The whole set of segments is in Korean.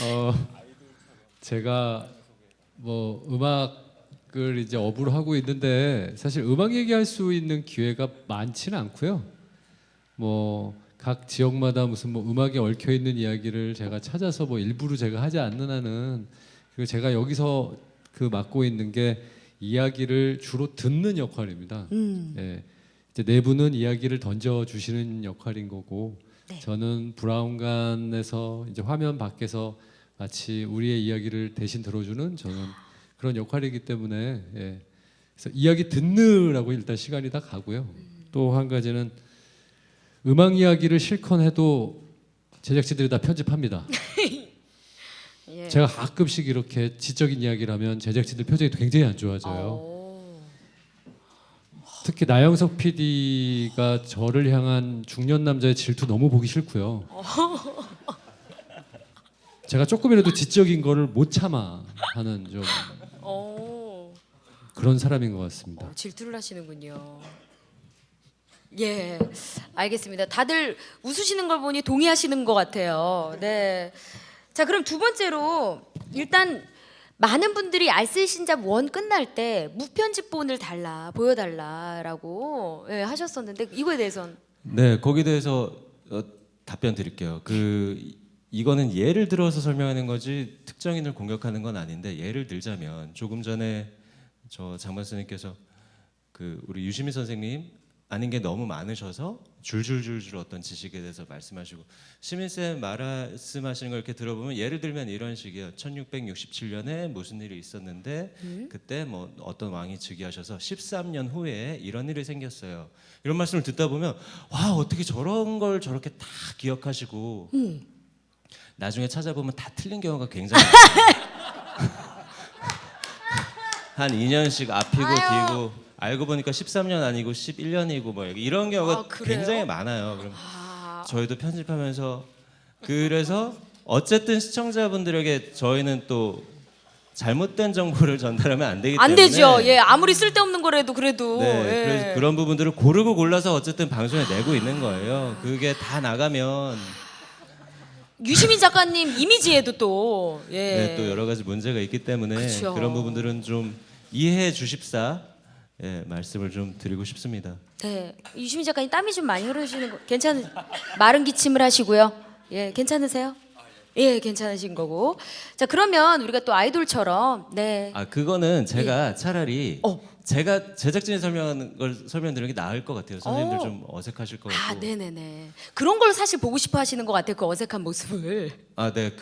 어, 제가 뭐 음악을 이제 업으로 하고 있는데 사실 음악 얘기할 수 있는 기회가 많지는 않고요. 뭐 각 지역마다 무슨 뭐 음악에 얽혀 있는 이야기를 제가 찾아서 뭐 일부러 제가 하지 않는 한은, 그리고 제가 여기서 그 맡고 있는 게 이야기를 주로 듣는 역할입니다. 예. 이제 내부는 이야기를 던져 주시는 역할인 거고, 네. 저는 브라운관에서 이제 화면 밖에서 마치 우리의 이야기를 대신 들어주는 저는 그런 역할이기 때문에, 예. 그래서 이야기 듣느라고 일단 시간이 다 가고요. 또 한 가지는 음악 이야기를 실컷 해도 제작진들이 다 편집합니다. 예. 제가 가끔씩 이렇게 지적인 이야기를 하면 제작진들 표정이 굉장히 안 좋아져요. 오. 특히 나영석 PD가 저를 향한 중년 남자의 질투 너무 보기 싫고요. 제가 조금이라도 지적인 거를 못 참아 하는 좀 오. 그런 사람인 것 같습니다. 질투를 하시는군요. 예, 알겠습니다. 다들 웃으시는 걸 보니 동의하시는 것 같아요. 네. 자, 그럼 두 번째로 일단 많은 분들이 알쓸신잡 원 끝날 때 무편집본을 보여달라라고 예, 하셨었는데 이거에 대해서는 네, 거기에 대해서 답변 드릴게요. 이거는 예를 들어서 설명하는 거지 특정인을 공격하는 건 아닌데, 예를 들자면 조금 전에 저 장만수님께서 우리 유시민 선생님 아닌 게 너무 많으셔서 줄줄줄줄 어떤 지식에 대해서 말씀하시고, 시민쌤 말씀하시는 걸 이렇게 들어보면 예를 들면 이런 식이에요. 1667년에 무슨 일이 있었는데 그때 뭐 어떤 왕이 즉위하셔서 13년 후에 이런 일이 생겼어요. 이런 말씀을 듣다 보면 와, 어떻게 저런 걸 저렇게 다 기억하시고 나중에 찾아보면 다 틀린 경우가 굉장히 많아요. 한 2년씩 앞이고 뒤고 알고 보니까 13년 아니고 11년이고 뭐 이런 경우가 굉장히 많아요. 그럼 저희도 편집하면서 그래서 어쨌든 시청자분들에게 저희는 또 잘못된 정보를 전달하면 안 되기 때문에 안 되죠. 예, 아무리 쓸데없는 거라도 그래도. 네, 예. 그래서 그런 부분들을 고르고 골라서 어쨌든 방송에 내고 있는 거예요. 그게 다 나가면 유시민 작가님 이미지에도 또 예. 네, 또 여러 가지 문제가 있기 때문에 그쵸. 그런 부분들은 좀 이해해 주십사 말씀을 좀 드리고 싶습니다. 네, 유시민 작가님 땀이 좀 많이 흐르시는 거 마른 기침을 하시고요. 예, 괜찮으세요? 예, 괜찮으신 거고. 자, 그러면 우리가 또 아이돌처럼 네. 그거는 제가 차라리 제가 제작진이 설명하는 걸 설명드리는 게 나을 것 같아요. 선생님들 좀 어색하실 것 같고. 네네네. 그런 걸 사실 보고 싶어 하시는 것 같아요. 그 어색한 모습을. 네,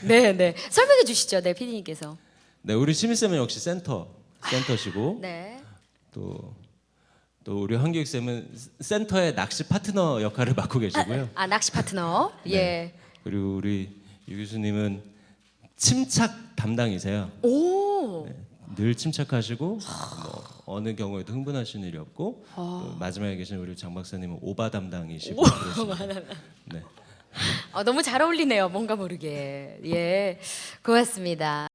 네네. 설명해 주시죠, 네, PD님께서. 네, 우리 시민 쌤은 역시 센터시고, 네. 또 우리 한기익 쌤은 센터의 낚시 파트너 역할을 맡고 계시고요. 낚시 파트너. 네. 예. 그리고 우리 유 교수님은 침착 담당이세요. 오. 늘 침착하시고 뭐 어느 경우에도 흥분하시는 일이 없고, 또 마지막에 계신 우리 장 박사님은 오바 담당이시고 그러시네요. 네. 너무 잘 어울리네요. 뭔가 모르게. 예. 고맙습니다.